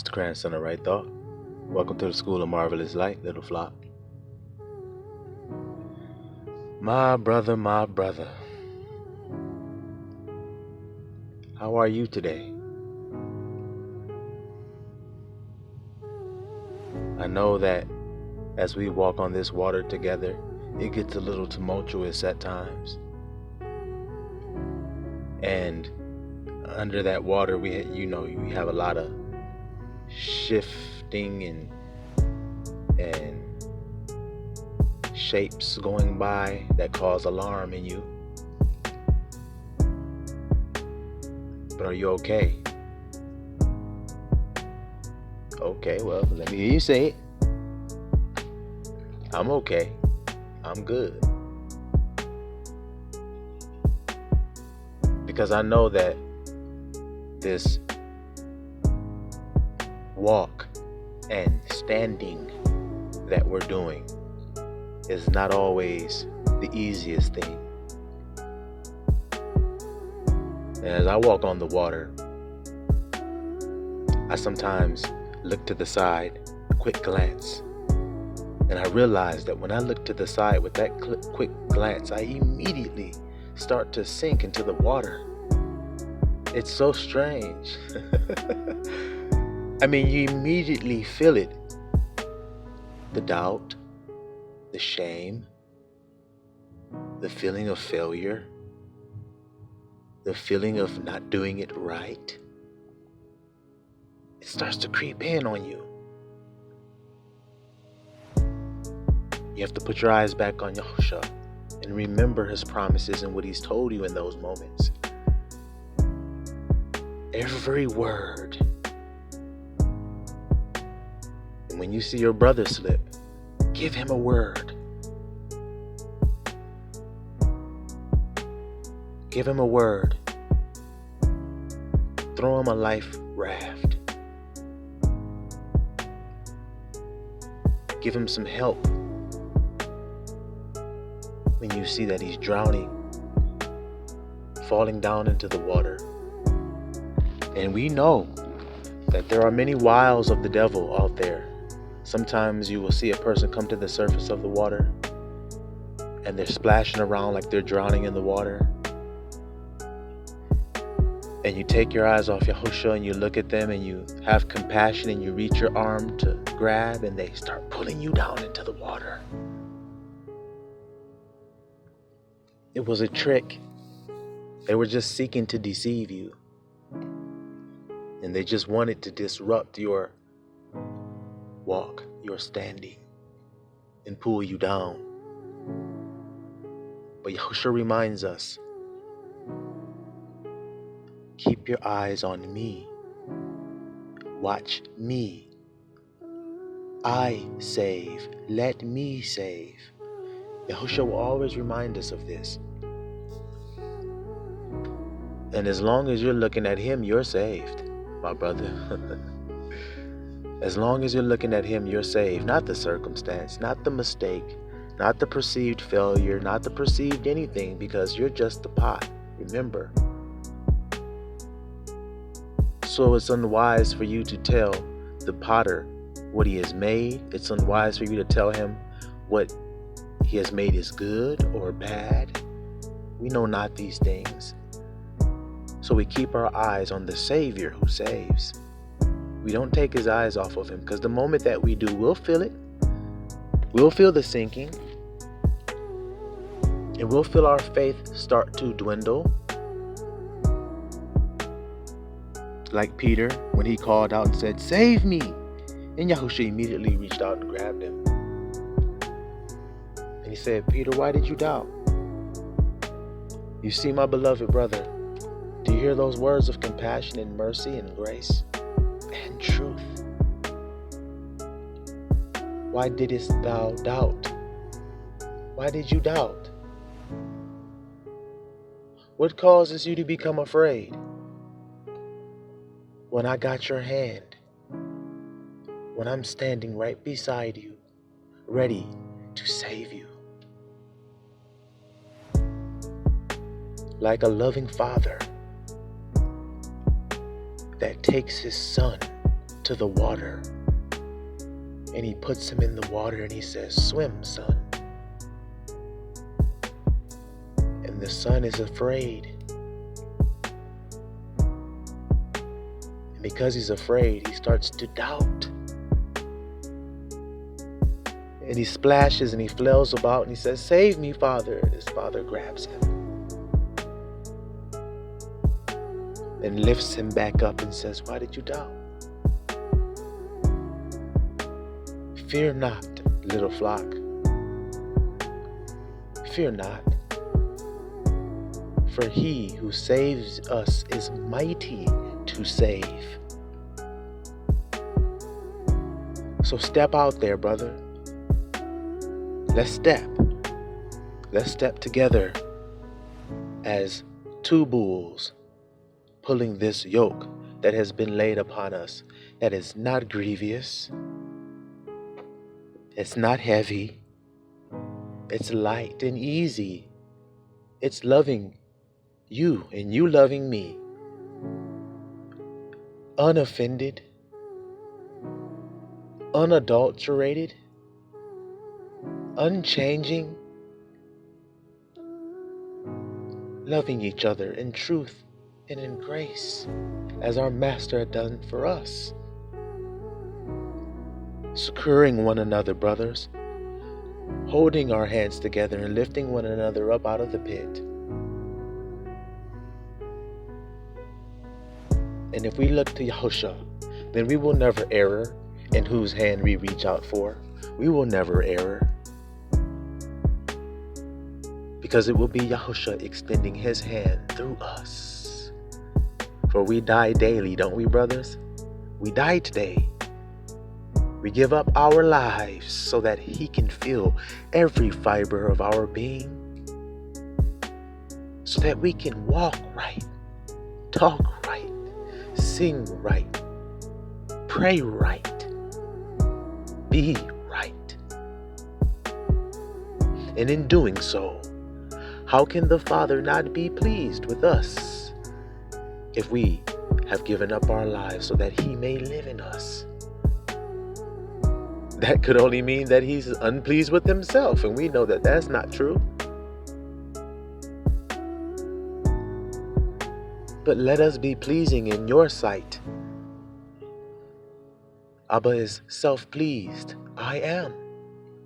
the grandson of right thought. Welcome to the School of Marvelous Light, little flock. My brother, how are you today? I know that as we walk on this water together, it gets a little tumultuous at times. And under that water, we have a lot of shifting and shapes going by that cause alarm in you. But are you okay? Okay, well, let me hear you say it. I'm okay. I'm good. Because I know that this walk and standing that we're doing is not always the easiest thing. And as I walk on the water, I sometimes look to the side, a quick glance, and I realize that when I look to the side with that quick glance, I immediately start to sink into the water. It's so strange. I mean, you immediately feel it. The doubt, the shame, the feeling of failure, the feeling of not doing it right. It starts to creep in on you. You have to put your eyes back on Yahushua and remember his promises and what he's told you in those moments. Every word. And when you see your brother slip, give him a word. Give him a word. Throw him a life raft. Give him some help when you see that he's drowning, falling down into the water. And we know that there are many wiles of the devil out there. Sometimes you will see a person come to the surface of the water and they're splashing around like they're drowning in the water. And you take your eyes off Yahushua and you look at them and you have compassion and you reach your arm to grab and they start pulling you down into the water. It was a trick. They were just seeking to deceive you. And they just wanted to disrupt your walk, your standing, and pull you down. But Yahushua reminds us, keep your eyes on me. Watch me. I save. Let me save. Yahushua will always remind us of this. And as long as you're looking at him, you're saved, my brother. As long as you're looking at him, you're saved. Not the circumstance, not the mistake, not the perceived failure, not the perceived anything, because you're just the pot. Remember. So it's unwise for you to tell the potter what he has made. It's unwise for you to tell him what he has made is good or bad. We know not these things. So we keep our eyes on the Savior who saves. We don't take his eyes off of him, because the moment that we do, we'll feel it. We'll feel the sinking. And we'll feel our faith start to dwindle. Like Peter, when he called out and said, "Save me!" And Yahushua immediately reached out and grabbed him. And he said, "Peter, why did you doubt? You see, my beloved brother, do you hear those words of compassion and mercy and grace and truth? Why didst thou doubt? Why did you doubt? What causes you to become afraid? When I got your hand, when I'm standing right beside you, ready to save you. Like a loving father that takes his son to the water. And he puts him in the water and he says, swim, son. And the son is afraid. And because he's afraid, he starts to doubt. And he splashes and he flails about and he says, save me, Father. And his father grabs him and lifts him back up and says, why did you doubt? Fear not, little flock. Fear not. For he who saves us is mighty to save. So step out there, brother. Let's step. Let's step together as two bulls pulling this yoke that has been laid upon us, that is not grievous. It's not heavy. It's light and easy. It's loving you and you loving me. Unoffended. Unadulterated. Unchanging. Loving each other in truth and in grace as our Master had done for us. Securing one another, brothers. Holding our hands together and lifting one another up out of the pit. And if we look to Yahushua, then we will never err in whose hand we reach out for. We will never err. Because it will be Yahushua extending his hand through us. For we die daily, don't we, brothers? We die today. We give up our lives so that he can feel every fiber of our being. So that we can walk right, talk right, sing right, pray right, be right. And in doing so, how can the Father not be pleased with us if we have given up our lives so that he may live in us? That could only mean that he's unpleased with himself, and we know that that's not true. But let us be pleasing in your sight. Abba is self-pleased. I am.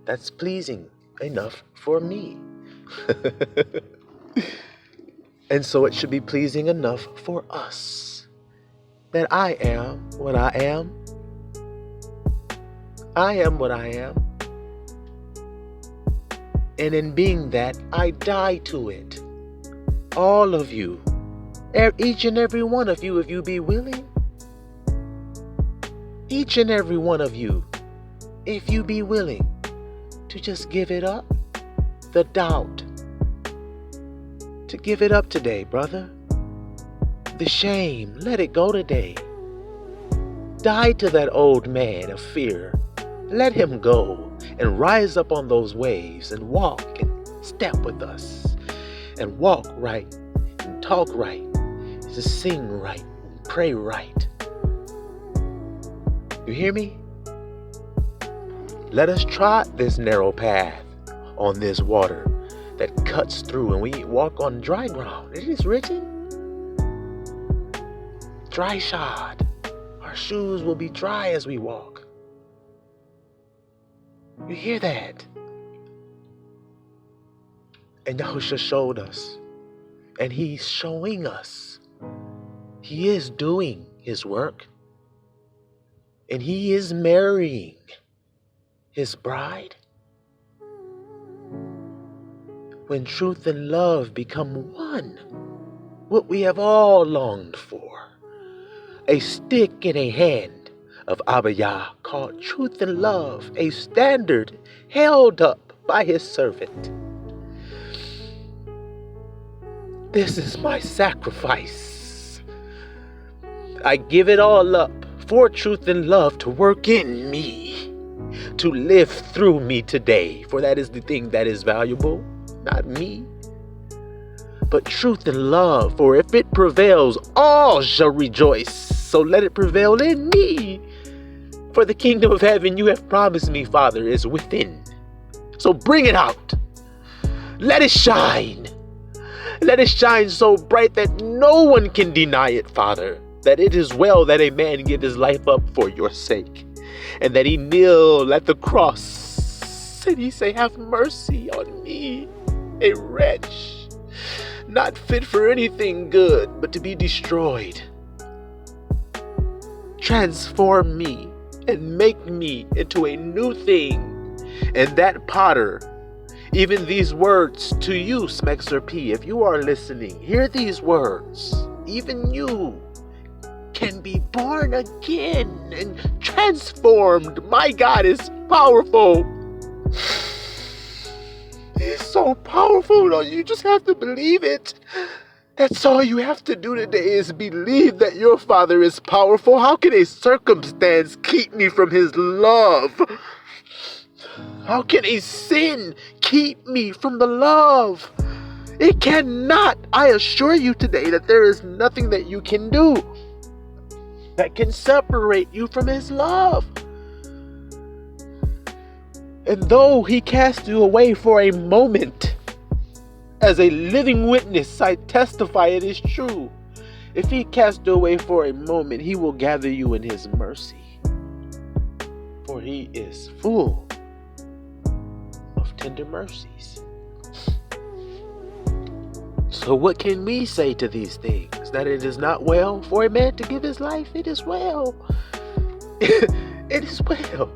That's pleasing enough for me. And so it should be pleasing enough for us that I am what I am. I am what I am. And in being that, I die to it. All of you. Each and every one of you, if you be willing. Each and every one of you, if you be willing to just give it up. The doubt. To give it up today, brother. The shame, let it go today. Die to that old man of fear. Let him go and rise up on those waves and walk and step with us and walk right and talk right, to sing right and pray right. You hear me? Let us trot this narrow path on this water that cuts through, and we walk on dry ground. It is written, dry shod. Our shoes will be dry as we walk. You hear that? And Yahushua showed us, and he's showing us. He is doing his work, and he is marrying his bride. When truth and love become one, what we have all longed for, a stick in a hand of Abba Yah called truth and love, a standard held up by his servant. This is my sacrifice. I give it all up for truth and love to work in me, to live through me today, for that is the thing that is valuable. Not me, but truth and love. For if it prevails, all shall rejoice. So let it prevail in me. For the kingdom of heaven you have promised me, Father, is within. So bring it out. Let it shine. Let it shine so bright that no one can deny it, Father. That it is well that a man give his life up for your sake. And that he kneel at the cross. And he say, have mercy on me, a wretch, not fit for anything good, but to be destroyed. Transform me and make me into a new thing. And that potter, even these words to you, Smexer P, if you are listening, hear these words. Even you can be born again and transformed. My God is powerful. He's so powerful. You just have to believe it. That's all you have to do today is believe that your Father is powerful. How can a circumstance keep me from his love? How can a sin keep me from the love? It cannot. I assure you today that there is nothing that you can do that can separate you from his love. And though he cast you away for a moment, as a living witness, I testify it is true. If he cast you away for a moment, he will gather you in his mercy. For he is full of tender mercies. So what can we say to these things? That it is not well for a man to give his life? It is well. It is well.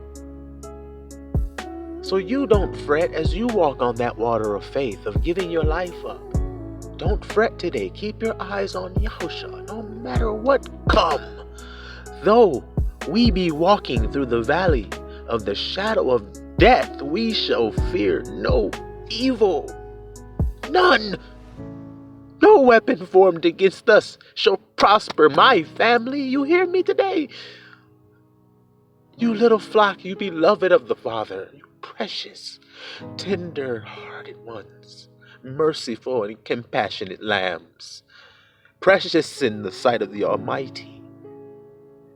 So you don't fret as you walk on that water of faith of giving your life up. Don't fret today. Keep your eyes on Yahushua, no matter what come. Though we be walking through the valley of the shadow of death, we shall fear no evil. None. No weapon formed against us shall prosper. My family, you hear me today? You little flock, you beloved of the Father, you precious, tender-hearted ones, merciful and compassionate lambs, precious in the sight of the Almighty.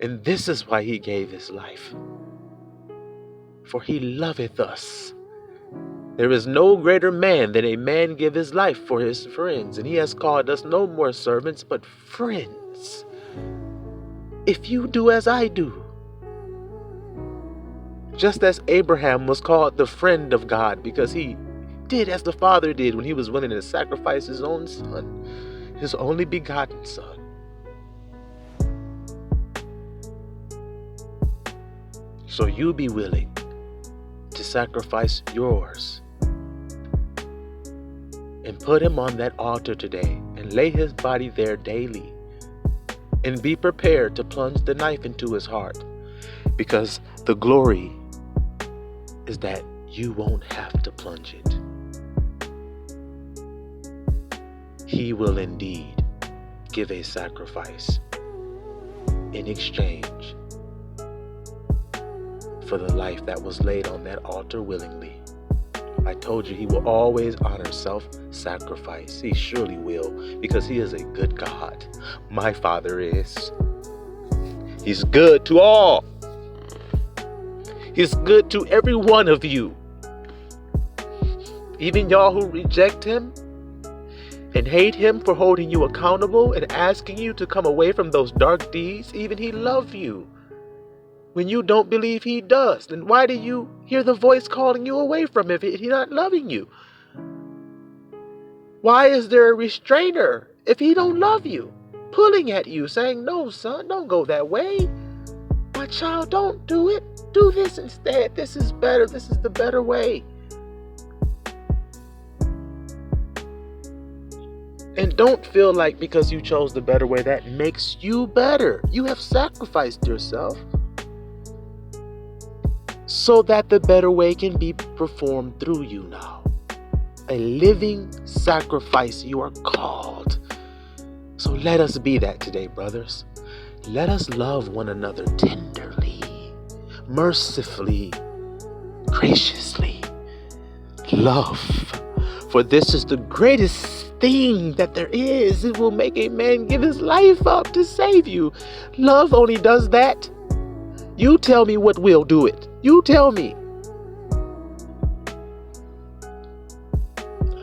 And this is why he gave his life. For he loveth us. There is no greater man than a man give his life for his friends. And he has called us no more servants, but friends. If you do as I do. Just as Abraham was called the friend of God because he did as the Father did when he was willing to sacrifice his own son, his only begotten son. So you be willing to sacrifice yours and put him on that altar today and lay his body there daily and be prepared to plunge the knife into his heart, because the glory is that you won't have to plunge it. He will indeed give a sacrifice in exchange for the life that was laid on that altar willingly. I told you he will always honor self-sacrifice. He surely will, because he is a good God. My Father is. He's good to all. He's good to every one of you. Even y'all who reject him and hate him for holding you accountable and asking you to come away from those dark deeds, even he loves you. When you don't believe he does, then why do you hear the voice calling you away from him if he's not loving you? Why is there a restrainer if he don't love you, pulling at you, saying, no, son, don't go that way. My child, don't do it. Do this instead. This is better. This is the better way. And don't feel like because you chose the better way, that makes you better. You have sacrificed yourself so that the better way can be performed through you now. A living sacrifice you are called. So let us be that today, brothers. Let us love one another tenderly, mercifully, graciously. Love. For this is the greatest thing that there is. It will make a man give his life up to save you. Love only does that. You tell me what will do it. You tell me.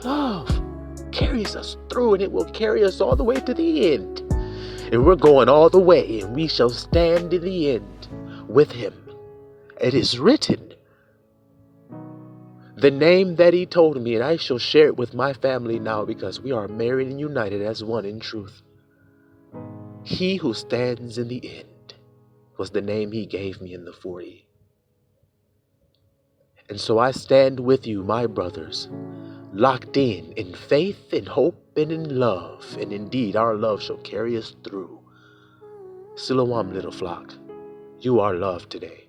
Love carries us through, and it will carry us all the way to the end. And we're going all the way, and we shall stand in the end with him. It is written, the name that he told me, and I shall share it with my family now, because we are married and united as one in truth. He who stands in the end was the name he gave me in the 40. And so I stand with you, my brothers, locked in faith, in hope, and in love. And indeed, our love shall carry us through. Siloam, little flock, you are loved today.